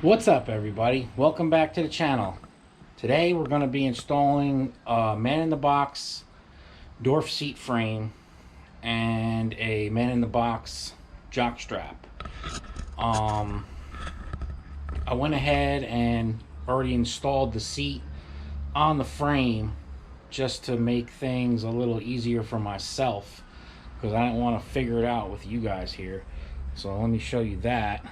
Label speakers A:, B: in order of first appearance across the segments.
A: What's up, everybody? Welcome back to the channel. Today we're going to be installing a man-in-the-box dorf seat frame and a man-in-the-box jock strap. I went ahead and already installed the seat on the frame just to make things a little easier for myself, because I didn't want to figure it out with you guys here. So let me show you that.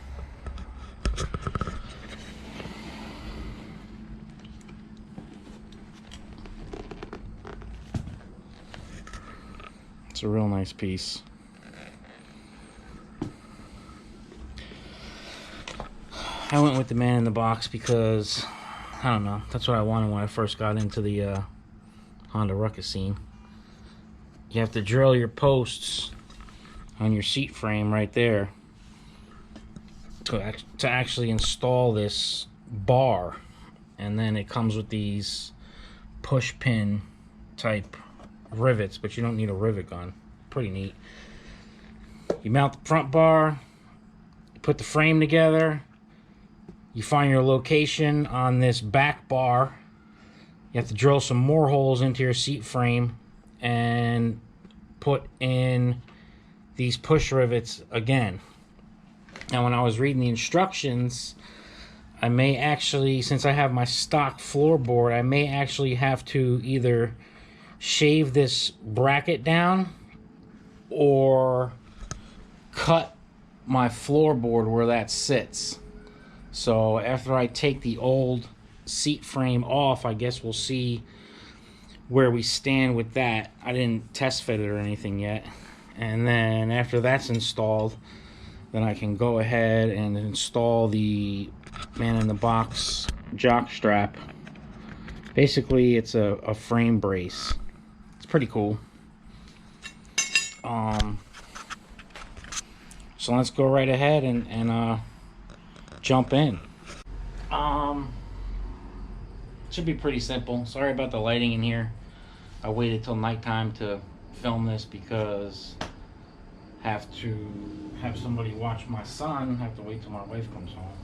A: It's a real nice piece. I went with the man-in-the-box because, I don't know, that's what I wanted when I first got into the Honda Ruckus scene. You have to drill your posts on your seat frame right there to actually install this bar, and then it comes with these push pin type rivets, but you don't need a rivet gun. Pretty neat. You mount the front bar, you put the frame together, you find your location on this back bar. You have to drill some more holes into your seat frame and put in these push rivets again. Now, when I was reading the instructions, I may actually, since I have my stock floorboard, I may actually have to either shave this bracket down or cut my floorboard where that sits. So after I take the old seat frame off, I guess we'll see where we stand with that. I didn't test fit it or anything yet. And then after that's installed, then I can go ahead and install the man-in-the-box jock strap. Basically, it's a frame brace. Pretty cool. So let's go right ahead and jump in. Should be pretty simple. Sorry about the lighting in here. I waited till nighttime to film this because I have to have somebody watch my son. I have to wait till my wife comes home.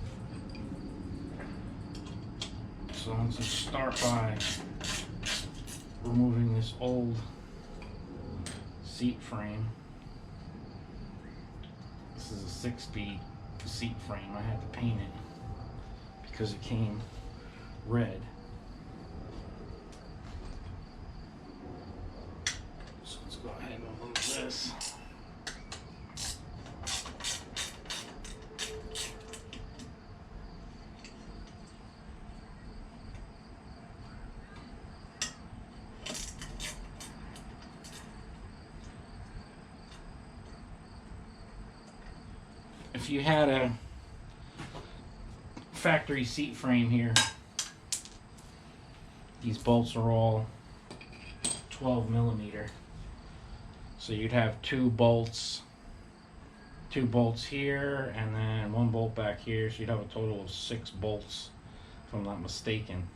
A: So let's just start by removing this old seat frame. This is a 6-speed seat frame. I had to paint it because it came red. So let's go ahead and remove this. If you had a factory seat frame here, these bolts are all 12mm. So you'd have two bolts here, and then one bolt back here. So you'd have a total of 6 bolts, if I'm not mistaken.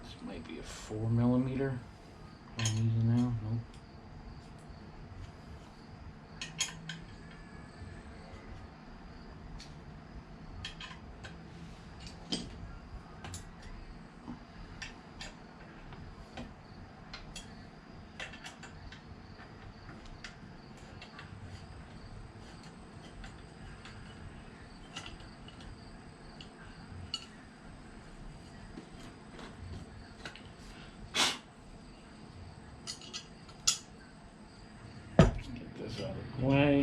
A: This might be a 4mm I'm using now. Nope. Out of the way.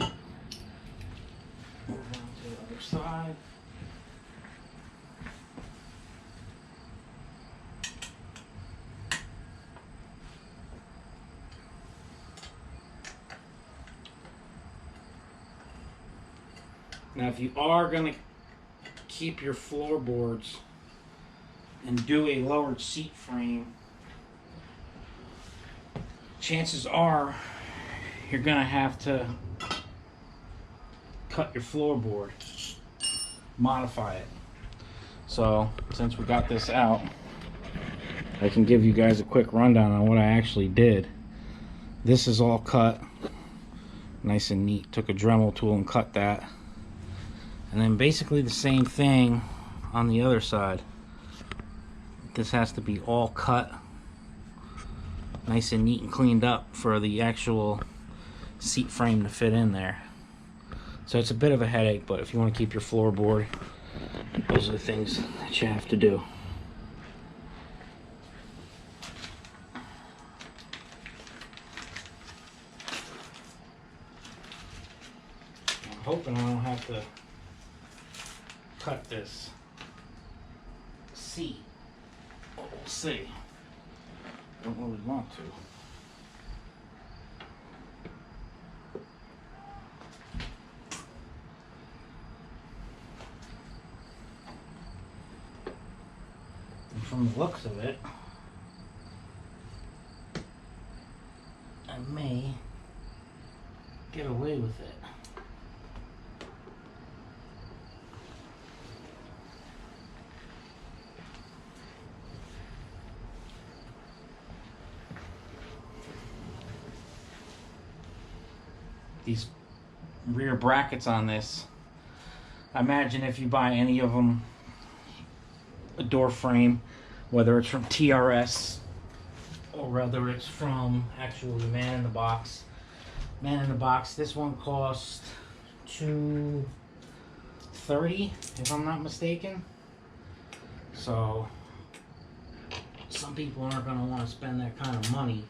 A: Move on to the other side. Now, if you are going to keep your floorboards and do a lowered seat frame, chances are you're gonna have to cut your floorboard, modify it. So since we got this out, I can give you guys a quick rundown on what I actually did. This is all cut nice and neat. Took a Dremel tool and cut that. And then basically the same thing on the other side. This has to be all cut nice and neat and cleaned up for the actual seat frame to fit in there. So it's a bit of a headache, but if you want to keep your floorboard, those are the things that you have to do. I'm hoping I don't have to cut this seat. We'll see. Don't really want to. And from the looks of it, I may get away with it. These rear brackets on this, I imagine if you buy any of them, a door frame, whether it's from TRS or whether it's from actually Man in the Box. Man in the Box, this one cost $230 if I'm not mistaken. So some people aren't going to want to spend that kind of money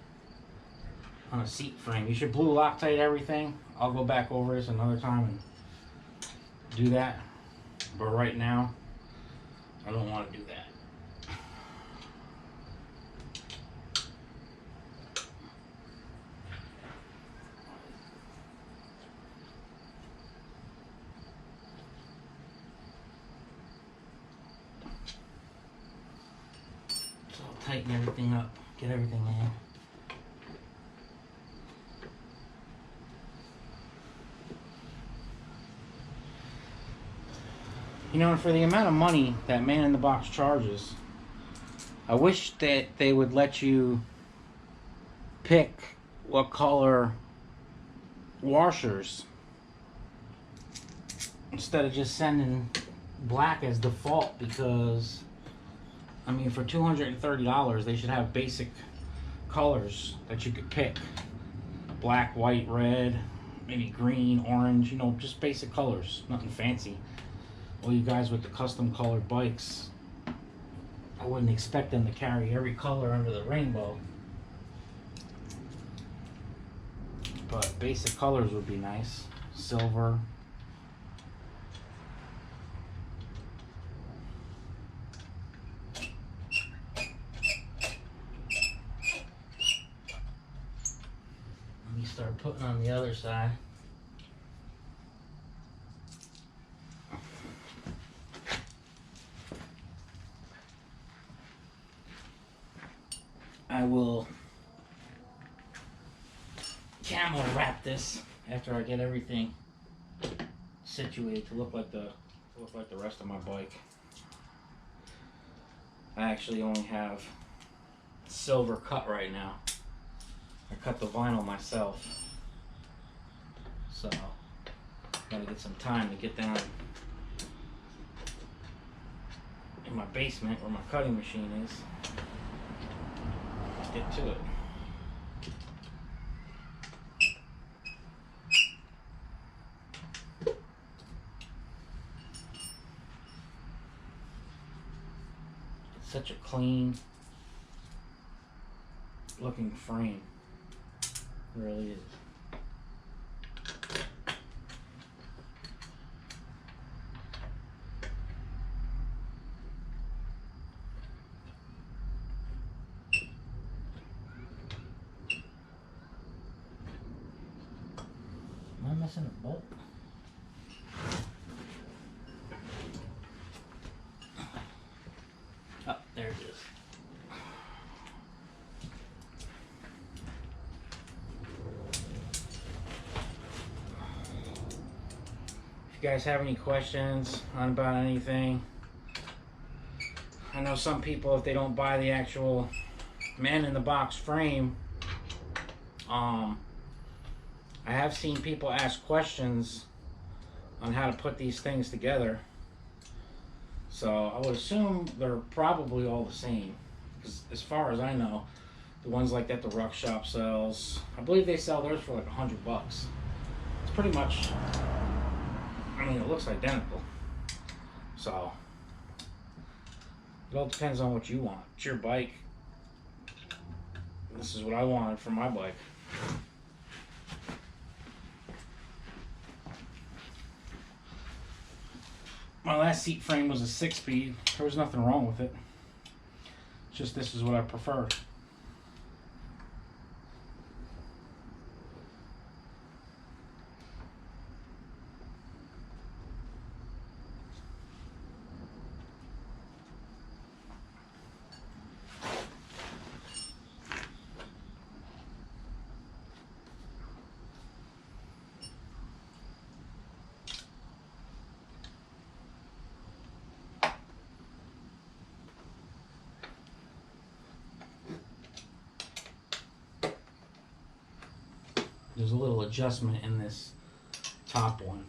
A: on a seat frame. You should blue Loctite everything. I'll go back over this another time and do that. But right now, I don't want to do that. So I'll tighten everything up, get everything in. You know, and for the amount of money that Man in the Box charges, I wish that they would let you pick what color washers instead of just sending black as default, because I mean, for $230 they should have basic colors that you could pick. Black, white, red, maybe green, orange, you know, just basic colors, nothing fancy. All you guys with the custom colored bikes, I wouldn't expect them to carry every color under the rainbow. But basic colors would be nice. Silver. Let me start putting on the other side. I will camel wrap this after I get everything situated to look like the rest of my bike. I actually only have silver cut right now. I cut the vinyl myself, so gotta get some time to get down in my basement where my cutting machine is. Get to it. It's such a clean looking frame. It really is. Am I missing a bolt? Oh, there it is. If you guys have any questions about anything, I know some people, if they don't buy the actual Man in the Box frame, I have seen people ask questions on how to put these things together. So I would assume they're probably all the same, because as far as I know, the ones like that the Ruck Shop sells, I believe they sell theirs for like $100. It's pretty much, I mean, it looks identical. So it all depends on what you want. It's your bike. This is what I wanted for my bike. My last seat frame was a 6-speed. There was nothing wrong with it. It's just this is what I preferred. There's a little adjustment in this top one.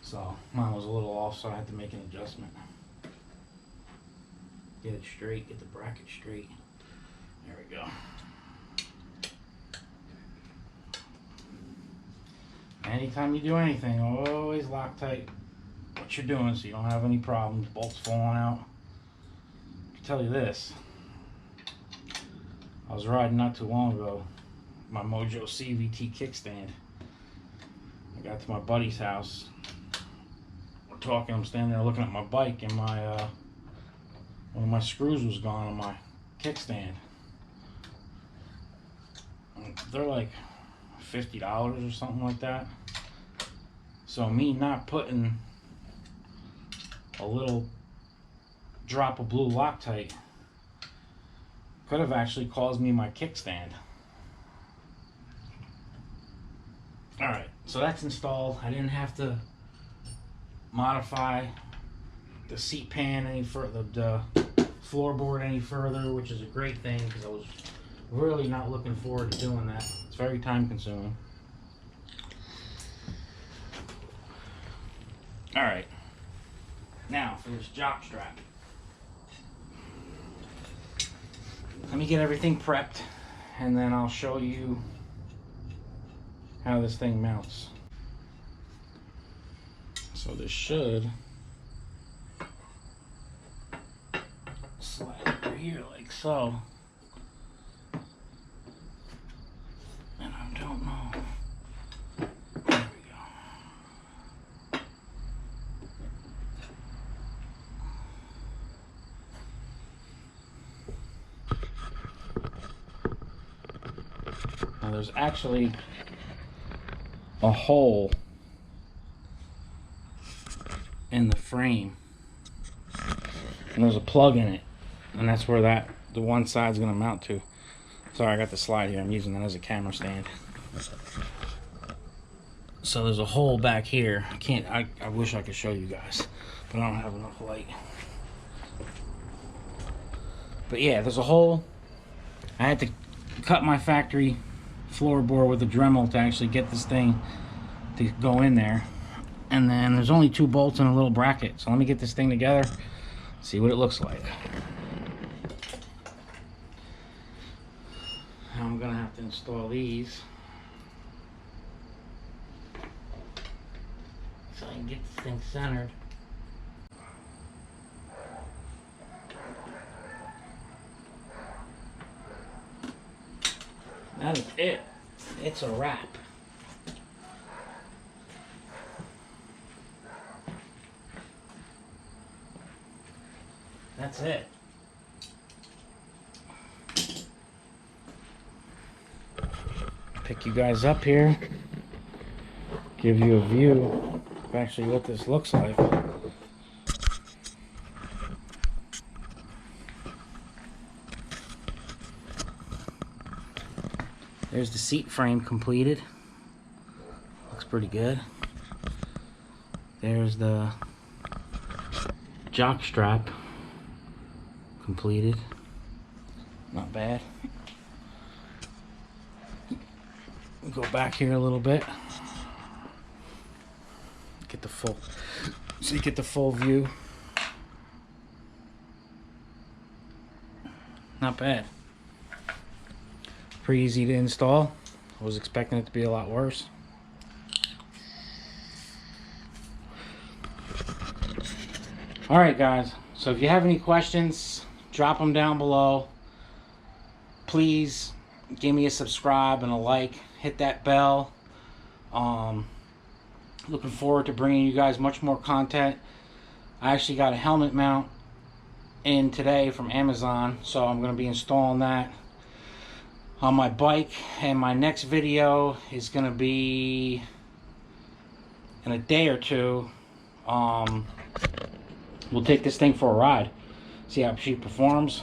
A: So mine was a little off, so I had to make an adjustment. Get it straight, get the bracket straight. There we go. Anytime you do anything, always Loctite what you're doing so you don't have any problems, bolts falling out. I can tell you this. I was riding not too long ago, my Mojo CVT kickstand. I got to my buddy's house. We're talking, I'm standing there looking at my bike, and my one of my screws was gone on my kickstand. They're like $50 or something like that. So me not putting a little drop of blue Loctite could have actually caused me my kickstand. Alright, so that's installed. I didn't have to modify the seat pan any further, the floorboard any further, which is a great thing because I was really not looking forward to doing that. It's very time consuming. Alright, now for this jock strap. Let me get everything prepped and then I'll show you how this thing mounts. So this should slide over here like so. And I don't know. There we go. Now there's actually a hole in the frame, and there's a plug in it, and that's where the one side's gonna mount to. Sorry, I got the slide here. I'm using that as a camera stand. So there's a hole back here. I wish I could show you guys, but I don't have enough light. But yeah, there's a hole. I had to cut my factory floorboard with a Dremel to actually get this thing to go in there, and then there's only 2 bolts and a little bracket. So let me get this thing together, see what it looks like. Now I'm gonna have to install these so I can get this thing centered. That is it. It's a wrap. That's it. Pick you guys up here. Give you a view of actually what this looks like. There's the seat frame completed. Looks pretty good. There's the jock strap completed. Not bad. Go back here a little bit. Get the full, so you get the full view. Not bad. Pretty easy to install. I was expecting it to be a lot worse. Alright guys, so if you have any questions, drop them down below. Please give me a subscribe and a like. Hit that bell. Looking forward to bringing you guys much more content. I actually got a helmet mount in today from Amazon, so I'm going to be installing that on my bike, and my next video is going to be in a day or two. We'll take this thing for a ride, see how she performs.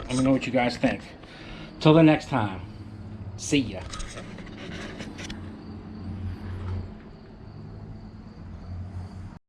A: Let me know what you guys think. Till the next time, see ya.